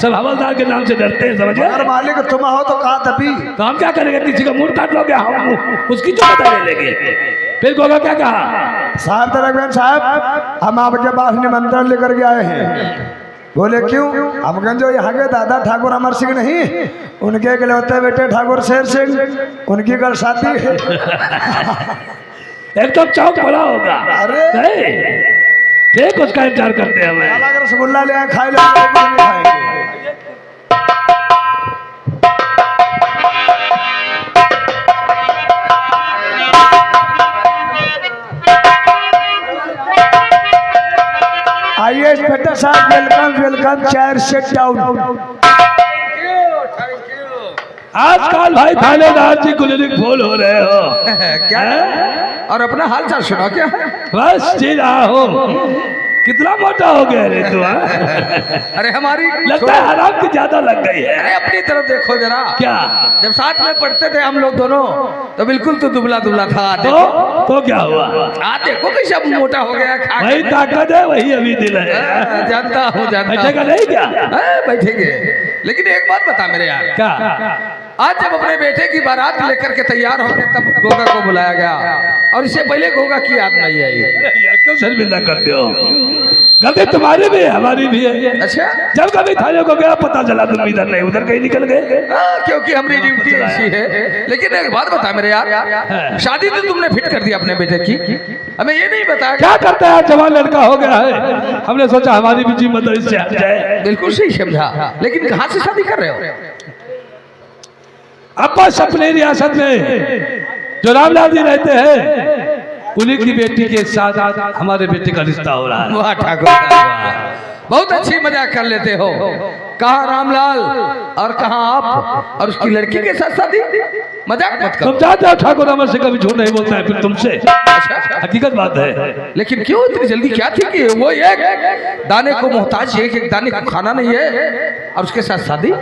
सब हवलदार के नाम से डरते हैं, समझ अगर गए? मालिक तुम हो तो कहा तभी। तो हम क्या करेंगे? किसी का मुंह काट लोगे, हम उसकी जो बता ले लेंगे। फिर गोगा क्या कहा? साहब तरकबैन साहब, हम आपके पास निमंत्रण लेकर के आए हैं। बोले क्यों? हम कहें जो यहाँ के दादा ठाकुर अमर सिंह नहीं, उनके इकलौते बेटे ठाकुर शेर सिंह, उनकी कल शादी है। एकदम चौक पड़ा होगा। अरे नहीं, ठीक, उसका इंतजार करते हैं हमें। अगर रसगुल्ला ले आए खाए लेंगे, नहीं खाएंगे। आइए इंस्पेक्टर साहब, welcome welcome, chair sit down. आजकल भाई थानेदार जी क्लिनिक फुल हो रहे हो क्या? और अपना हाल चाल सुनाओ क्या? बस जी रहा हो। कितना मोटा हो गया रे तू? अरे हमारी लगता है आराम की ज्यादा लग गई है। अरे अपनी तरफ देखो जरा। क्या? जब साथ में पढ़ते थे हम लोग दोनों तो बिल्कुल तो दुबला दुबला था। तो क्या हुआ? देखो कैसे अब मोटा हो गया। खा वही ताकत है, वही अभी दिल है। जानता हूँ बैठेगा नहीं क्या? बैठेंगे। लेकिन एक बात बता मेरे यार, क्या? आज जब अपने बेटे की बारात लेकर के तैयार हो गए तब गोगा को बुलाया गया, और इससे पहले गोगा की याद नहीं आई। यार क्यों शर्मिंदा करते हो? गलती तुम्हारी भी है, हमारी भी है। अच्छा, जब कभी थाने को गया पता चला तुम इधर नहीं उधर कहीं निकल गए। क्योंकि हमारी ड्यूटी ऐसी है। लेकिन एक बात बता मेरे यार, शादी तो तुमने फिट कर दी अपने बेटे की, हमें ये नहीं बताया क्या करता है? जवान लड़का हो गया है, हमने सोचा हमारी भी जिम्मेदारी से हट जाए। बिल्कुल सही समझा। लेकिन कहाँ से शादी कर रहे हो? आपस अपने रियासत में जो रामलाल जी रहते हैं उन्हीं की बेटी के साथ हमारे बेटे का रिश्ता हो रहा है। वाह ठाकुर साहब, बहुत अच्छी मजाक कर लेते हो। कहाँ रामलाल और कहाँ आप, और उसकी लड़की के साथ शादी? मजाक मत करो। तुम जानते हो ठाकुर अमर से कभी झूठ नहीं बोलता है फिर तुमसे। हकीकत बात है। लेकिन क्यों इतनी जल्दी? क्या थी कि वो एक दाने को मोहताज, एक दाने को खाना नहीं है, और उसके साथ शादी?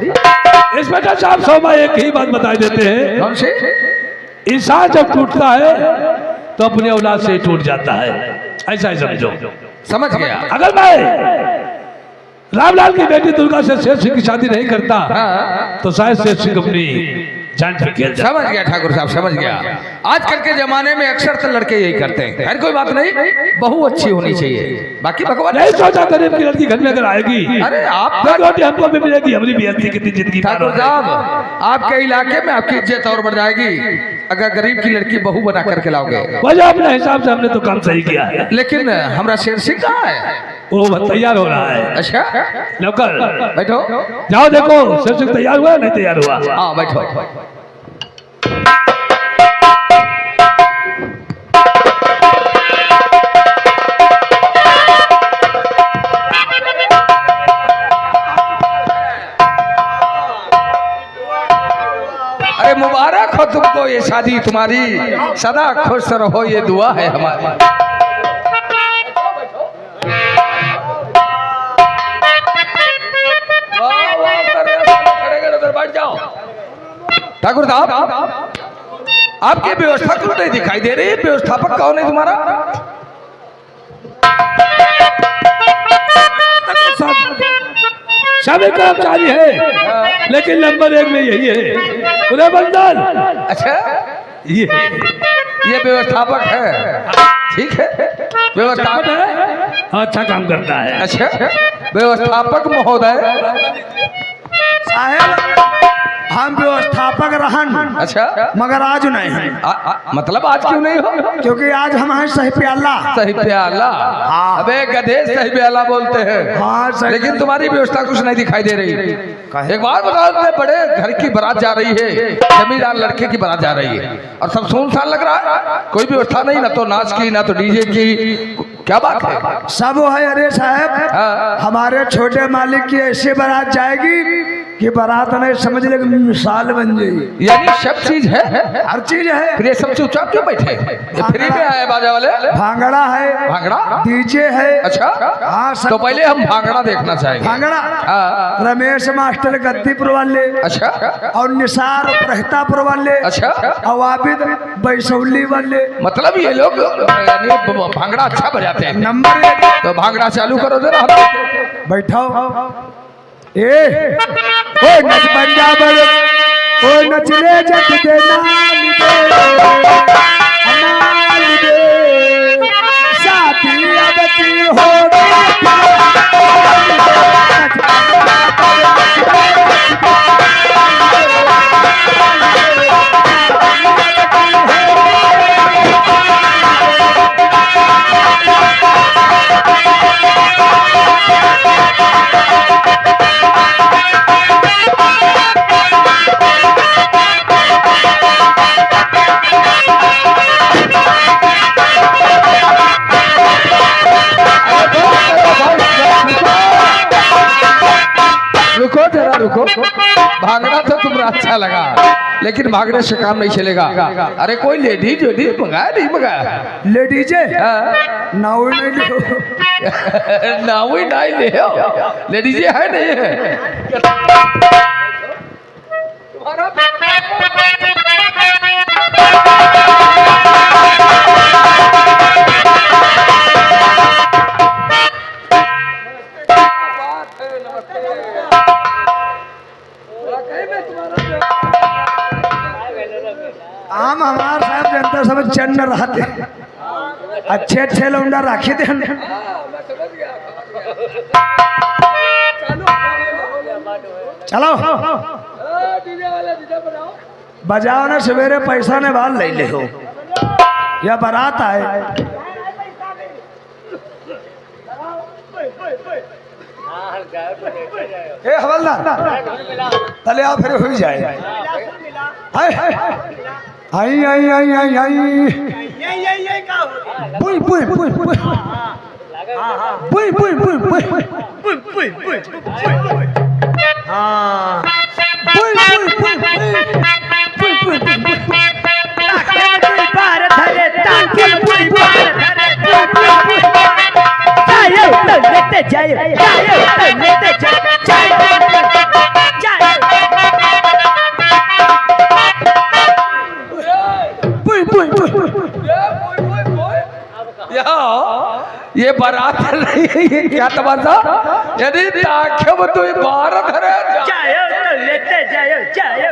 इंस्पेक्टर साहब सोमा एक ही बात बता देते हैं, कौन से? इंसान जब टूटता है तो अपने औलाद से ही टूट जाता है, ऐसा ही समझो। समझ गया। अगर मैं रामलाल की बेटी दुर्गा से शेर सिंह की शादी नहीं करता तो शायद शेर सिंह अपनी जान पे खेल जाता। समझ गया ठाकुर साहब, समझ गया। आजकल के जमाने में अक्सर तो लड़के यही करते हैं। खैर कोई बात नहीं, बहू अच्छी होनी चाहिए, बाकी भगवान नहीं सोचा गरीब की लड़की घर में अगर आएगी अरे आप तो रोटी हमको भी मिलेगी, हमारी बेइज्जती कितनी जिंदगी ठाकुर साहब, आपके इलाके में आपकी इज्जत और बढ़ जाएगी अगर गरीब की लड़की बहू बना करके लाओगे। वजह अपने हिसाब से हमने तो काम सही किया है। लेकिन हमारा शेर सिंह कहाँ है? वो तैयार हो रहा है। अच्छा, नौकर बैठो। जाओ देखो शेर सिंह तैयार हुआ नहीं तैयार हुआ। हाँ बैठो। अरे मुबारक हो तुमको ये शादी तुम्हारी, सदा खुश रहो ये दुआ है हमारी। ठाकुर साहब, आपकी व्यवस्था क्यों नहीं दिखाई दे रही? व्यवस्थापक कौन है तुम्हारा? सभी कर्मचारी है लेकिन नंबर 1 में यही है पूरे बंदर। अच्छा, ये व्यवस्थापक है, ठीक है। व्यवस्थापक है, अच्छा काम करता है। अच्छा, व्यवस्थापक महोदय। साहेब हम व्यवस्थापक रहन, अच्छा, मगर आज नहीं है। मतलब आज क्यों नहीं हो? क्योंकि आज हम हैं सही प्याला। सही प्याला? हाँ। अबे गधे, सही प्याला बोलते हैं। हाँ, सही। लेकिन तुम्हारी व्यवस्था कुछ नहीं दिखाई दे रही। एक बार बताओ, इतने बड़े घर की बारात जा रही है, जमींदार लड़के की बारात जा रही है, और सब सुनसान लग रहा है, कोई व्यवस्था नहीं, ना तो नाच की ना तो डीजे की। क्या बात है? सब है। अरे साहब, हाँ। हमारे छोटे मालिक की ऐसी बारात जाएगी कि बारात में समझ ले मिसाल बन जाएगी। यानी सब चीज है, हर चीज है। फिर ये सब चुपचाप क्यों बैठे? ये फ्री में आए बाजा वाले? भांगड़ा है, भांगड़ा, डीजे है। अच्छा, हाँ सब। तो पहले हम भांगड़ा देखना चाहेंगे। भांगड़ा हाँ। रमेश मास्टर गद्दीपुर वाले, अच्छा, और निसार प्रहतापुर वाले, अच्छा, और आबिद बैसौली वाले। मतलब ये लोग यानी भांगड़ा अच्छा बजाते हैं। नंबर 1। तो भांगड़ा चालू करो जरा। बैठो। ए ओ नच पंजाब ओ नचले जग दे नाल दे साथी अब की हो रुको जरा रुको, भागना तो तुम्हें अच्छा लगा लेकिन भागने से काम नहीं चलेगा। अरे कोई लेडीज वेडीज मंगाया नहीं मंगाया? लेडीज नाउ नहीं लो नाव ही नहीं ले लेडीज है नहीं है आम हमार साहब जनता सब चन्न रहते अच्छे अच्छे लौंडा राखी थे चलो बजाओ ना सवेरे पैसा ने बाल ले ले हो या बारात आए ए हवलदार तले आओ फिर हो जाए आई आई आई आई आई बुई बुई बुई बुई बुई बुई बुई बुई बुई बुई हाँ बुई बुई बुई बुई बुई बुई बुई ताके बुई बार धरे ताके बुई बार धरे जायो तो लेते जायो जायो तो लेते जायो ये बारात नहीं है, ये क्या तमाशा? यदि ताख्यम तो बार धरे जायो तो लेते जायो जायो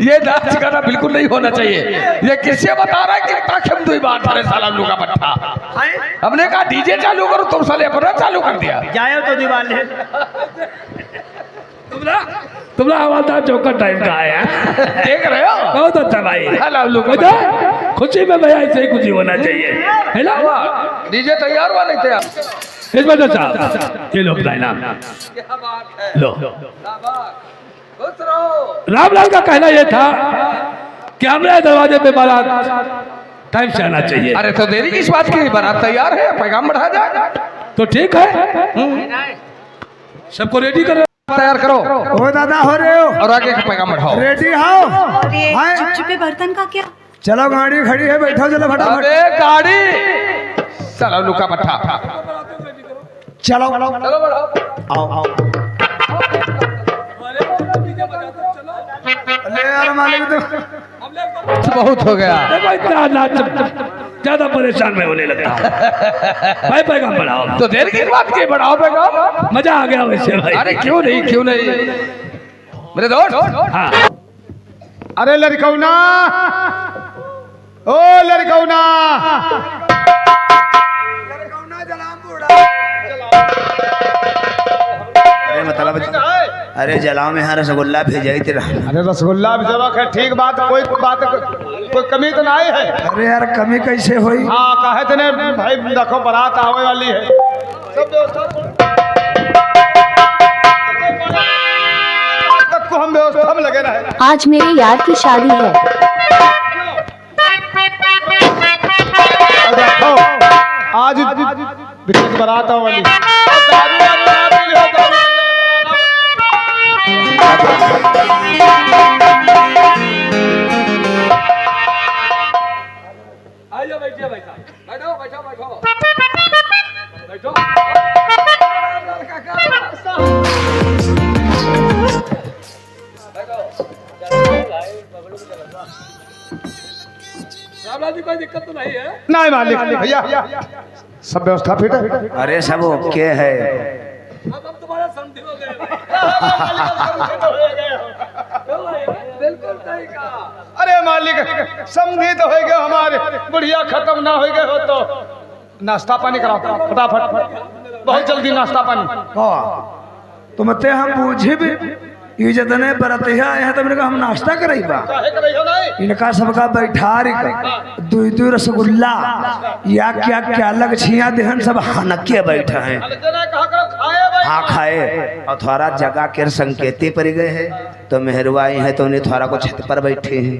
ये नाच गाना बिल्कुल नहीं होना चाहिए। ये किससे बता रहा है कि ताख्यम तो बार धरे साला लोग का बट्ठा? हमने कहा डीजे चालू करो, तुम साले अपना चालू कर दिया। जायो तो दीवार ले तुम्हारा हवालदार चौकट टाइम का आया देख रहे हो? बहुत अच्छा भाई खुशी में भैया ऐसे ही खुशी होना चाहिए है ना। डीजे तैयार हुआ नहीं तैयार? इस वजह से ये लो अपना इनाम लो। रामलाल का कहना यह था कि हमें दरवाजे पे बारात टाइम से आना चाहिए। अरे तो देरी किस बात की? बारात तैयार है, पैगाम बढ़ा जाए तो ठीक है सबको रेडी करो, तैयार करो ओ दादा हो रहे हो और आगे का पैगाम बढ़ाओ। रेडी हो चिपचिपे बर्तन का क्या? चलो गाड़ी खड़ी है बैठो चलो फटाफट अबे गाड़ी चलो लुका पट्टा चलो चलो बढ़ाओ। आओ आओ ले यार मालिक तो बहुत हो गया। देखो इतना नाच ज्यादा परेशान में होने लगा भाई पैगाम बढ़ाओ। तो देर की बात की, बढ़ाओ पैगाम। मजा आ गया वैसे भाई। अरे क्यों नहीं मेरे दोस्त। हाँ अरे लड़कौना ओ लड़कौना अरे मतलब अरे जलाओ में यहाँ रसगुल्ला भेजाई तेरा। अरे रसगुल्ला भेजवा है ठीक बात, कोई कमी तो नहीं है। अरे यार कमी कैसे हुई? हाँ कहे थे भाई देखो बारात आवे वाली है सब को हम व्यवस्था में लगे रहे। आज मेरे यार की शादी है। देखो आज विकेट बारात आवे वाली आइए बैठिए भाई साहब, बैठो। रामलाल जी कोई दिक्कत तो नहीं है? नहीं मालिक भैया सब व्यवस्था फिट है। अरे सब ओके है। अब हम तुम्हारा समझी हो गए। बिल्कुल सही कहा। अरे मालिक समझी तो हो गए हमारे, बुढ़िया खत्म ना हो गए हो तो नाश्ता पानी कराओ फटाफट, बहुत जल्दी नाश्ता पानी। तुम ते हम बूझे भी ये जतने बरतिया आए हैं, तो मैंने कहा हम नाश्ता करेगा। काहे करे हो नहीं? इनका सबका बैठा दुई दुई रसगुल्ला या क्या क्या लग छिया देहन सब हनके बैठा है। जना कहा करो खाए भाई। हाँ खाए, और थोड़ा जगह के संकेते पर गए हैं तो मेहरबाई है तो उन्हें थोड़ा को छत पर बैठे हैं,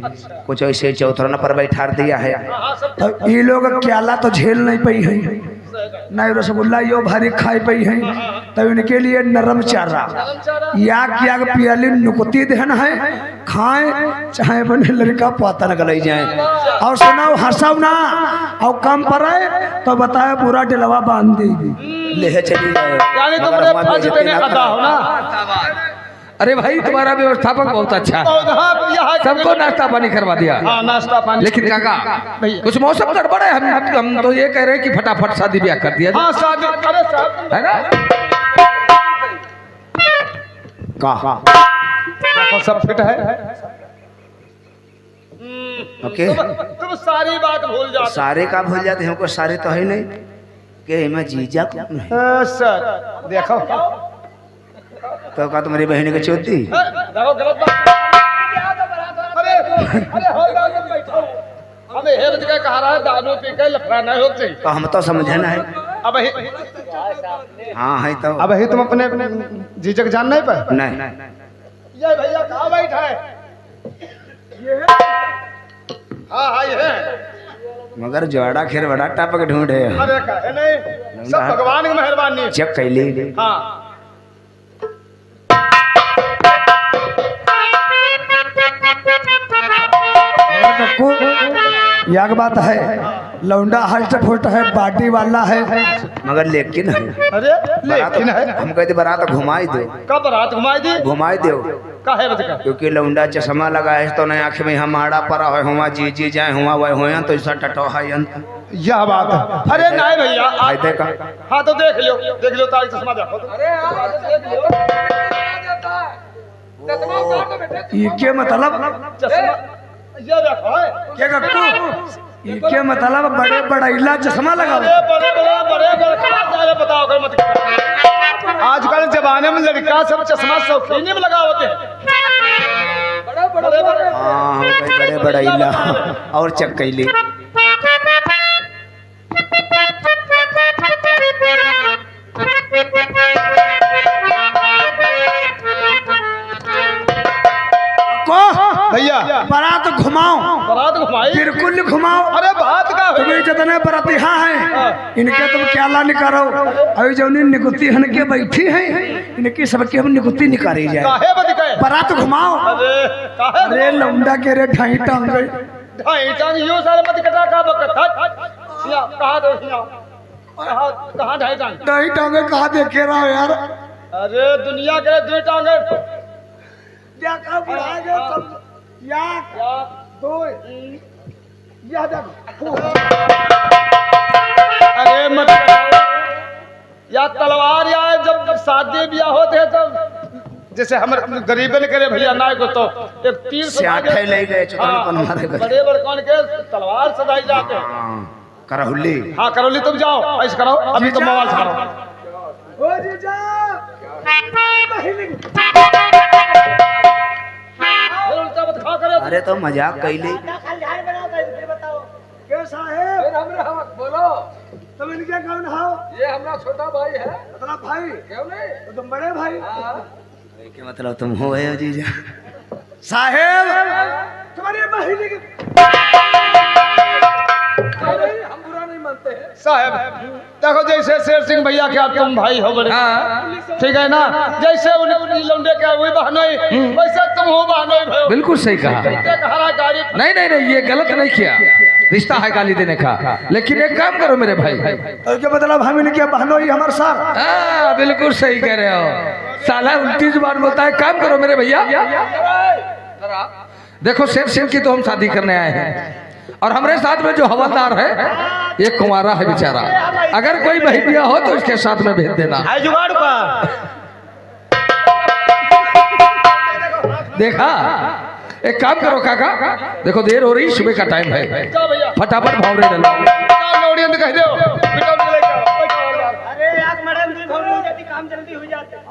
कुछ ऐसे चौथरना पर बैठा दिया है। तो ये लोग क्याला तो झेल नहीं पाई है, नहीं रसगुल्ला यो भारी खाई पाई है, तो इनके लिए नरम चारा या क्या पियाली नुकती देहन है, खाएं चाहे बने लड़का पाता न गलाई जाए। और सुनाओ हंसाओ ना, और कम पर तो बताए पूरा डिलवा बांध देगी। ले चली यानी तुमने फर्ज देने अदा हो ना। अरे भाई तुम्हारा व्यवस्थापक बहुत अच्छा है, सबको नाश्ता पानी करवा दिया। हाँ नाश्ता पानी। लेकिन काका कुछ मौसम गड़बड़ है, हम तो ये कह रहे हैं कि फटाफट शादी ब्याह कर दिया हाँ शादी, अरे साहब है ना। कहा देखो सब फिट है। ओके, तुम सारी बात भूल जाते। सारे का भूल जाते हैं, हमको सारे तो है नहीं कि मैं जीजा कौन है। सर देखो तो का तुम्हारी बहन की चौथी देखो गलत बात। अरे अरे हो जाओ बैठो, हमें हेर जगह कहा रहा है दारू पी के लफड़ा नहीं हो चाहिए। तो हम तो समझे ना है। अब ही हाँ है तो अब ही तुम अपने जीजक जान नहीं पाए। नहीं ये भैया कहाँ बैठा है? ये है? हाँ हाँ ये है। मगर जोड़ा खीर बड़ा टपक ढूंढे। अरे कहे नहीं, सब भगवान की मेहरबानी। चेक कैली। हाँ याग बात है, लौंडा हल्ट फुट है, पार्टी वाला है, मगर लेकिन है अरे लेकिन है। हम कहते बारात घुमाई दो। कब रात घुमाई दी? घुमाई दो काहे बता? क्योंकि लौंडा चश्मा लगा है तो नहीं आँख में हमारा परा है, हुआ जी जाए हुआ वह हो तो ऐसा टटो है अंत। यह बात है। अरे नहीं भैया फायदे का। हाँ तो देख लो तारी चश्मा देखो तो। अरे हाँ, देख लो। चश्मा उतार दो बेटे। ये क्या मतलब? चश्मा ये देखो है। क्या कट्टू? ये क्या मतलब? बड़े बड़ैला चश्मा लगा अरे बड़े अरे बताओ कर मत। आजकल जमाने में लड़का सब चश्मा शौकीनी में लगा होते हैं। बड़े हाँ बड़े बड़ा इला और चेक कैली। भैया बारात घुमाओ, बारात घुमाई बिल्कुल घुमाओ। अरे बात का तुम्हें जितने बरातिहा हैं इनके तुम क्या ला निकालो, अभी जो निकुत्ती हन के बैठी हैं इनकी सबके हम निकुत्ती निकाली जाए। काहे बदिके? बारात घुमाओ। अरे काहे? अरे लौंडा के रे ढाई टांग गई। ढाई टांग यो सारे मत कटा का बकत या कहां दो या कहां ढाई टांग? ढाई टांगे कहाँ देखे रहा हो यार? अरे दुनिया के दो टांगे क्या कहा बुढ़ा गए सब? या दो या देखो। अरे मत या तलवार या जब शादी ब्याह होते हैं तब जैसे हम गरीबन करे भैया ना को तो एक तीर से आगे ले गए चुतरपन मारे गए। बड़े बड़कन के तलवार सजाई जाते हैं। हाँ करहुली। हाँ करौली तुम जाओ ऐसे करो, अभी तो मोबाइल से करो। ओ जीजा उल्टा मत खा करे। अरे तो मजाक कैली। कैसा है? बोलो। तुम इनके कौन हो? ये हमारा छोटा भाई है। अपना भाई? क्यों नहीं? तो तुम बड़े भाई? क्या मतलब तुम हो गए हो जीजा? साहेब तुम्हारी बहिनी की हम बुरा नहीं मानते हैं। साहब देखो जैसे शेर सिंह भैया के आप तुम भाई हो बड़े, ठीक है ना? जैसे उन लौंडे के हुई बहनोई वैसे तुम हो बहनोई भयो। बिल्कुल सही कहा। हरा गाड़ी नहीं ये गलत नहीं किया, रिश्ता है गाली देने का। लेकिन एक काम करो मेरे भाई। तो क्या मतलब हम इनके बहनोई हमारे साथ? हाँ बिल्कुल सही कह रहे हो, साला उल्टी जुबान बोलता है। काम करो मेरे भैया, देखो शेर सिंह की तो हम शादी करने आए हैं और हमारे साथ में जो हवलदार है ये कुंवारा है बेचारा, अगर कोई बहनिया हो तो इसके साथ में भेज देना। है जुगाड़ का। देखा, एक काम करो काका, देखो देर हो रही, सुबह का टाइम है, क्या भैया फटाफट भावरे डालो। क्या लोडियन कह दो बेटा निकले क्या अरे यार मैडम जी भवन हो जाती, काम जल्दी हो जाते।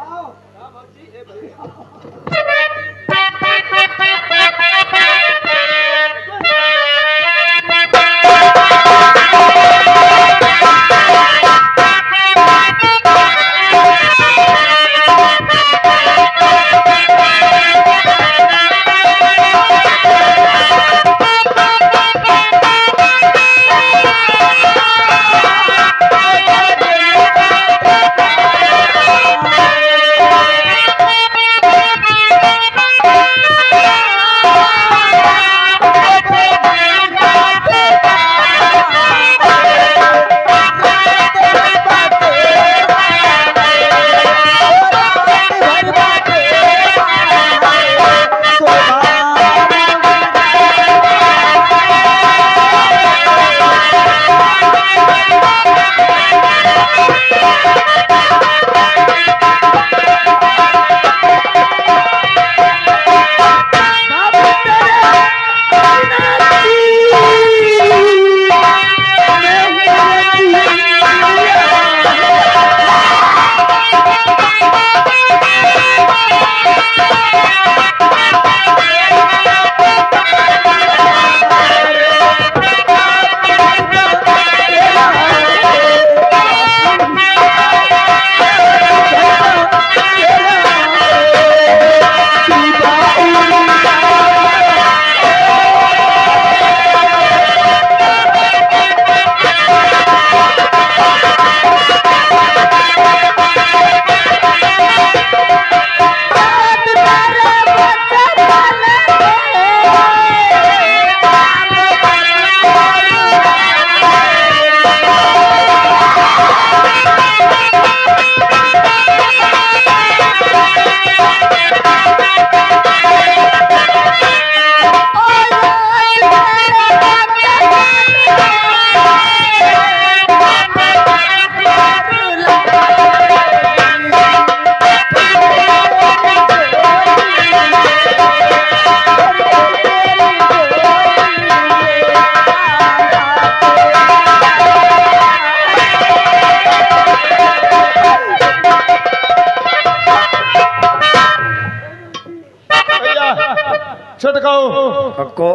को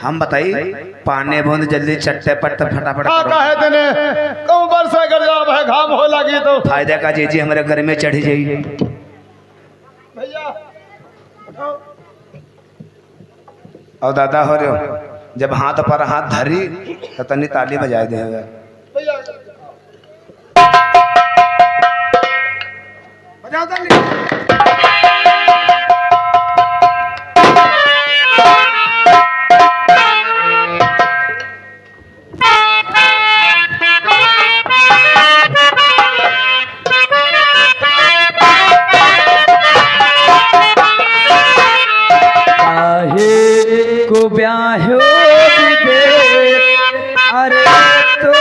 हम बताई पानी बूंद जल्दी चट्टे पट्टे फटाफट का करो। है तने कौन बरसा कर जाब है, घाम हो लगी तो फायदे का जी हमारे घर में चढ़ी जाइए। भैया और दादा हो रहे हो, जब हाथ पर हाथ धरी तो तनी ताली बजा दे। भैया बजाओ ताली। को ब्याहो अरे तो